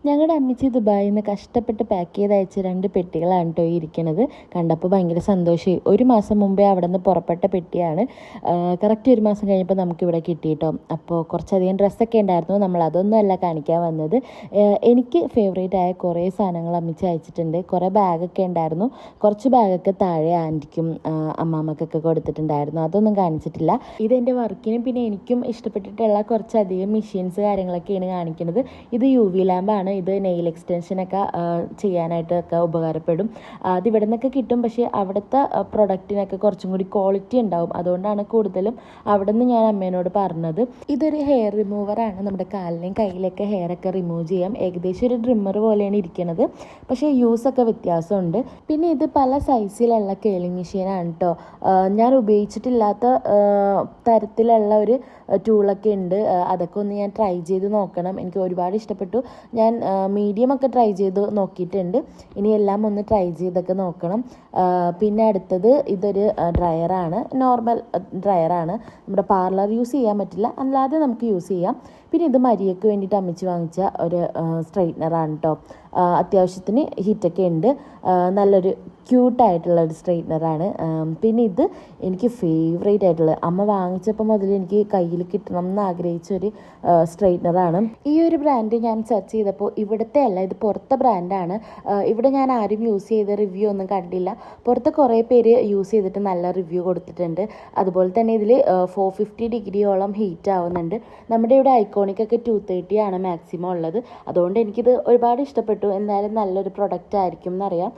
ഞങ്ങളുടെ അമ്മച്ചി ദുബായിൽ നിന്ന് കഷ്ടപ്പെട്ട് പാക്ക് ചെയ്ത് അയച്ച 2 പെട്ടികളാണ് കേട്ടോ ഈ ഇരിക്കുന്നത്. കണ്ടപ്പോൾ ഭയങ്കര സന്തോഷമായി. 1 മാസം മുമ്പേ അവിടെ നിന്ന് പുറപ്പെട്ട പെട്ടിയാണ്. കറക്റ്റ് 1 മാസം കഴിഞ്ഞപ്പോൾ നമുക്കിവിടെ കിട്ടി കേട്ടോ. അപ്പോൾ കുറച്ചധികം ഡ്രസ്സൊക്കെ ഉണ്ടായിരുന്നു. നമ്മൾ അതൊന്നുമല്ല കാണിക്കാൻ വന്നത്. എനിക്ക് ഫേവറേറ്റ് ആയ കുറേ സാധനങ്ങൾ അമ്മച്ചി അയച്ചിട്ടുണ്ട്. കുറേ ബാഗൊക്കെ ഉണ്ടായിരുന്നു. കുറച്ച് ബാഗൊക്കെ താഴെ ആൻറ്റിക്കും അമ്മാമ്മക്കൊക്കെ കൊടുത്തിട്ടുണ്ടായിരുന്നു. അതൊന്നും കാണിച്ചിട്ടില്ല. ഇതെൻ്റെ വർക്കിനും പിന്നെ എനിക്കും ഇഷ്ടപ്പെട്ടിട്ടുള്ള കുറച്ചധികം മെഷീൻസ് കാര്യങ്ങളൊക്കെയാണ് കാണിക്കുന്നത്. ഇത് UV ലാമ്പാണ്. ഇത് നെയിൽ എക്സ്റ്റൻഷനൊക്കെ ചെയ്യാനായിട്ടൊക്കെ ഉപകാരപ്പെടും. അത് ഇവിടെ നിന്നൊക്കെ കിട്ടും. പക്ഷേ അവിടുത്തെ പ്രൊഡക്റ്റിനൊക്കെ കുറച്ചും കൂടി ക്വാളിറ്റി ഉണ്ടാവും. അതുകൊണ്ടാണ് കൂടുതലും അവിടെ നിന്ന് ഞാൻ അമ്മേനോട് പറഞ്ഞത്. ഇതൊരു ഹെയർ റിമൂവറാണ്. നമ്മുടെ കാലിലെയും കയ്യിലൊക്കെ ഹെയറൊക്കെ റിമൂവ് ചെയ്യാം. ഏകദേശം ഒരു ട്രിമ്മർ പോലെയാണ് ഇരിക്കുന്നത്. പക്ഷേ യൂസൊക്കെ വ്യത്യാസമുണ്ട്. പിന്നെ ഇത് പല സൈസിലുള്ള കേളിംഗ് മെഷീനാണ് കേട്ടോ. ഞാൻ ഉപയോഗിച്ചിട്ടില്ലാത്ത തരത്തിലുള്ള ഒരു ടൂളൊക്കെ ഉണ്ട്. അതൊക്കെ ഒന്ന് ഞാൻ ട്രൈ ചെയ്ത് നോക്കണം. എനിക്ക് ഒരുപാട് ഇഷ്ടപ്പെട്ടു. ഞാൻ മീഡിയമൊക്കെ ട്രൈ ചെയ്ത് നോക്കിയിട്ടുണ്ട്. ഇനി എല്ലാം ഒന്ന് ട്രൈ ചെയ്തൊക്കെ നോക്കണം. പിന്നെ അടുത്തത് ഇതൊരു ഡ്രയറാണ്. നോർമൽ ഡ്രയറാണ്. നമ്മുടെ പാർലർ യൂസ് ചെയ്യാൻ പറ്റില്ല, അല്ലാതെ നമുക്ക് യൂസ് ചെയ്യാം. പിന്നെ ഇത് മരിയയ്ക്ക് വേണ്ടിയിട്ട് അമ്മച്ചി വാങ്ങിച്ച ഒരു സ്ട്രെയിറ്റ്നറാണ് കേട്ടോ. അത്യാവശ്യത്തിന് ഹീറ്റൊക്കെ ഉണ്ട്. നല്ലൊരു ക്യൂട്ടായിട്ടുള്ള ഒരു സ്ട്രെയിറ്റ്നറാണ്. പിന്നെ ഇത് എനിക്ക് ഫേവറേറ്റ് ആയിട്ടുള്ള, അമ്മ വാങ്ങിച്ചപ്പോൾ മുതൽ എനിക്ക് കയ്യിൽ കിട്ടണം എന്ന് ആഗ്രഹിച്ചൊരു സ്ട്രെയിറ്റ്നറാണ്. ഈ ഒരു ബ്രാൻഡ് ഞാൻ സെർച്ച് ചെയ്തപ്പോൾ ഇവിടുത്തെ അല്ല, ഇത് പുറത്തെ ബ്രാൻഡാണ്. ഇവിടെ ഞാൻ ആരും യൂസ് ചെയ്ത റിവ്യൂ ഒന്നും കണ്ടില്ല. പുറത്ത് കുറേ പേര് യൂസ് ചെയ്തിട്ട് നല്ല റിവ്യൂ കൊടുത്തിട്ടുണ്ട്. അതുപോലെ തന്നെ ഇതിൽ 450 ഡിഗ്രിയോളം ഹീറ്റ് ആവുന്നുണ്ട്. നമ്മുടെ ഇവിടെ ഐക്കോണിക്കൊക്കെ 230 ആണ് മാക്സിമം ഉള്ളത്. അതുകൊണ്ട് എനിക്കിത് ഒരുപാട് ഇഷ്ടപ്പെട്ടു. എന്തായാലും നല്ലൊരു പ്രൊഡക്റ്റ് ആയിരിക്കും എന്നറിയാം.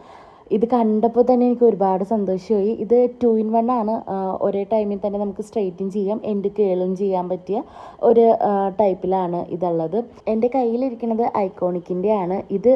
ഇത് കണ്ടപ്പോൾ തന്നെ എനിക്ക് ഒരുപാട് സന്തോഷമായി. ഇത് 2 in 1 ആണ്. ഒരേ ടൈമിൽ തന്നെ നമുക്ക് സ്ട്രെയിറ്റും ചെയ്യാം, എൻഡ് കേളും ചെയ്യാൻ പറ്റിയ ഒരു ടൈപ്പിലാണ് ഇതുള്ളത്. എൻ്റെ കയ്യിലിരിക്കുന്നത് ഐക്കോണിക്കിൻ്റെ ആണ്. ഇത്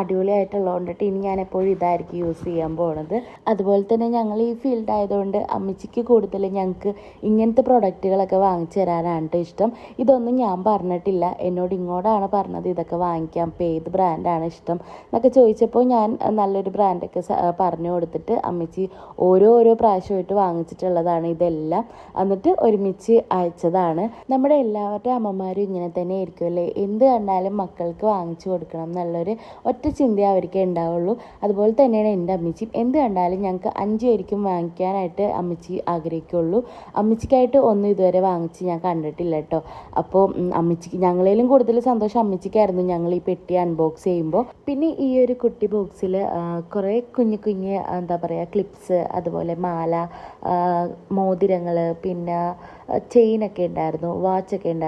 അടിപൊളിയായിട്ടുള്ളതുകൊണ്ടിട്ട് ഇനി ഞാൻ എപ്പോഴും ഇതായിരിക്കും യൂസ് ചെയ്യാൻ പോകുന്നത്. അതുപോലെ തന്നെ ഞങ്ങൾ ഈ ഫീൽഡ് ആയതുകൊണ്ട് അമ്മച്ചിക്ക് കൂടുതൽ ഞങ്ങൾക്ക് ഇങ്ങനത്തെ പ്രൊഡക്റ്റുകളൊക്കെ വാങ്ങിച്ചു തരാനാണ് ഇഷ്ടം. ഇതൊന്നും ഞാൻ പറഞ്ഞിട്ടില്ല. എന്നോട് ഇങ്ങോട്ടാണ് പറഞ്ഞത് ഇതൊക്കെ വാങ്ങിക്കാം, ഇപ്പോൾ ഏത് ബ്രാൻഡാണ് ഇഷ്ടം എന്നൊക്കെ ചോദിച്ചപ്പോൾ ഞാൻ നല്ലൊരു ബ്രാൻഡൊക്കെ പറഞ്ഞു കൊടുത്തിട്ട് അമ്മച്ചി ഓരോ പ്രാവശ്യമായിട്ട് വാങ്ങിച്ചിട്ടുള്ളതാണ് ഇതെല്ലാം. എന്നിട്ട് ഒരുമിച്ച് അയച്ചതാണ്. നമ്മുടെ എല്ലാവരുടെ അമ്മമാരും ഇങ്ങനെ തന്നെ ആയിരിക്കും അല്ലേ? എന്ത് കണ്ടാലും മക്കൾക്ക് വാങ്ങിച്ചു കൊടുക്കണം എന്നുള്ളൊരു ഒറ്റ ചിന്ത അവർക്ക് ഉണ്ടാവുള്ളൂ. അതുപോലെ തന്നെയാണ് എൻ്റെ അമ്മച്ചി. എന്ത് കണ്ടാലും ഞങ്ങൾക്ക് 5 പേർക്കും വാങ്ങിക്കാനായിട്ട് അമ്മച്ചി ആഗ്രഹിക്കുള്ളൂ. അമ്മച്ചിക്കായിട്ട് ഒന്നും ഇതുവരെ വാങ്ങിച്ച് ഞാൻ കണ്ടിട്ടില്ല കേട്ടോ. അപ്പോൾ അമ്മച്ചിക്ക്, ഞങ്ങളേലും കൂടുതൽ സന്തോഷം അമ്മച്ചിക്കായിരുന്നു ഞങ്ങൾ ഈ പെട്ടി അൺബോക്സ് ചെയ്യുമ്പോൾ. പിന്നെ ഈ ഒരു കുട്ടി ബോക്സിൽ കുറേ കുഞ്ഞു എന്താ പറയുക, ക്ലിപ്സ്, അതുപോലെ മാല, മോതിരങ്ങൾ, പിന്നെ ചെയിനൊക്കെ ഉണ്ടായിരുന്നു, വാച്ചൊക്കെ ഉണ്ടായിരുന്നു.